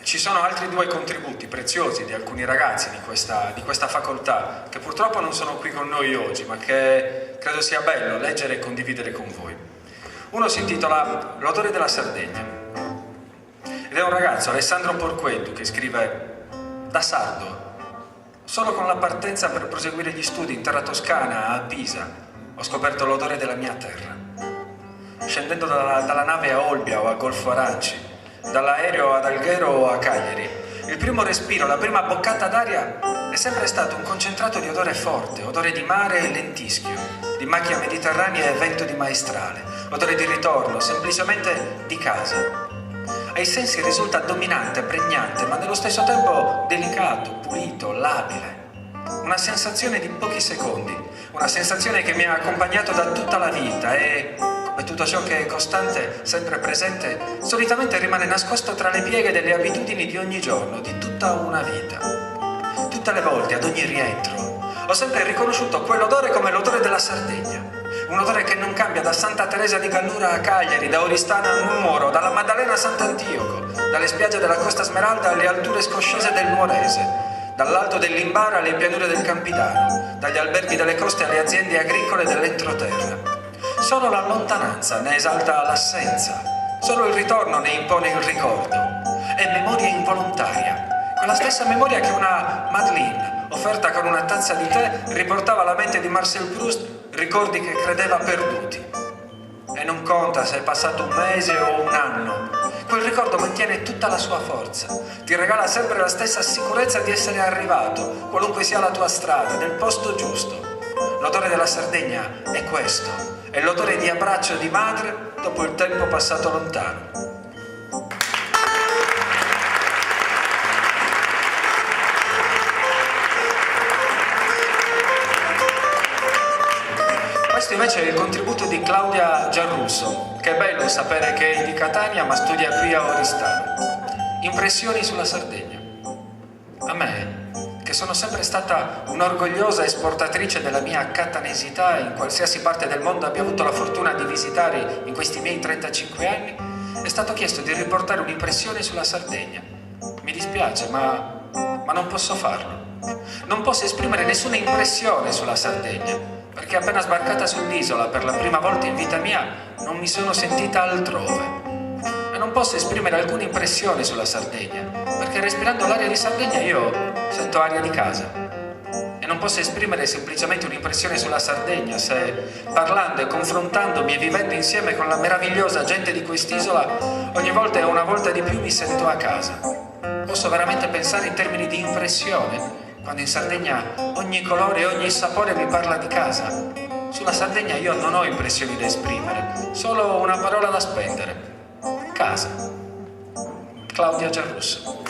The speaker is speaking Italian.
ci sono altri due contributi preziosi di alcuni ragazzi di questa facoltà che purtroppo non sono qui con noi oggi, ma che credo sia bello leggere e condividere con voi. Uno si intitola L'odore della Sardegna ed è un ragazzo, Alessandro Porqueddu, che scrive: da sardo, solo con la partenza per proseguire gli studi in terra toscana a Pisa ho scoperto l'odore della mia terra. Scendendo dalla nave a Olbia o a Golfo Aranci, dall'aereo ad Alghero o a Cagliari, il primo respiro, la prima boccata d'aria è sempre stato un concentrato di odore forte, odore di mare e lentischio, di macchia mediterranea e vento di maestrale, odore di ritorno, semplicemente di casa. Ai sensi risulta dominante, pregnante, ma nello stesso tempo delicato, pulito, labile. Una sensazione di pochi secondi, una sensazione che mi ha accompagnato da tutta la vita e, come tutto ciò che è costante, sempre presente, solitamente rimane nascosto tra le pieghe delle abitudini di ogni giorno, di tutta una vita. Tutte le volte, ad ogni rientro, ho sempre riconosciuto quell'odore come l'odore della Sardegna. Un odore che non cambia da Santa Teresa di Gallura a Cagliari, da Oristana a Nuoro, dalla Maddalena a Sant'Antioco, dalle spiagge della Costa Smeralda alle alture scoscese del Nuorese, dall'alto dell'Imbara alle pianure del Campidano, dagli alberghi delle coste alle aziende agricole dell'entroterra. Solo la lontananza ne esalta l'assenza, solo il ritorno ne impone il ricordo. È memoria involontaria, quella stessa memoria che una Madeleine, offerta con una tazza di tè, riportava alla mente di Marcel Proust ricordi che credeva perduti. E non conta se è passato un mese o un anno, quel ricordo mantiene tutta la sua forza, ti regala sempre la stessa sicurezza di essere arrivato, qualunque sia la tua strada, nel posto giusto. L'odore della Sardegna è questo, è l'odore di abbraccio di madre dopo il tempo passato lontano. Questo invece è il contributo di Claudia Giarrusso, che è bello sapere che è di Catania ma studia qui a Oristano. Impressioni sulla Sardegna. A me, che sono sempre stata un'orgogliosa esportatrice della mia catanesità in qualsiasi parte del mondo abbia avuto la fortuna di visitare in questi miei 35 anni, è stato chiesto di riportare un'impressione sulla Sardegna. Mi dispiace, ma non posso farlo. Non posso esprimere nessuna impressione sulla Sardegna, perché appena sbarcata sull'isola per la prima volta in vita mia non mi sono sentita altrove. E non posso esprimere alcuna impressione sulla Sardegna, perché respirando l'aria di Sardegna io sento aria di casa. E non posso esprimere semplicemente un'impressione sulla Sardegna se, parlando e confrontandomi e vivendo insieme con la meravigliosa gente di quest'isola, ogni volta e una volta di più mi sento a casa. Posso veramente pensare in termini di impressione, quando in Sardegna ogni colore e ogni sapore mi parla di casa. Sulla Sardegna io non ho impressioni da esprimere, solo una parola da spendere. Casa. Claudia Giarrusso.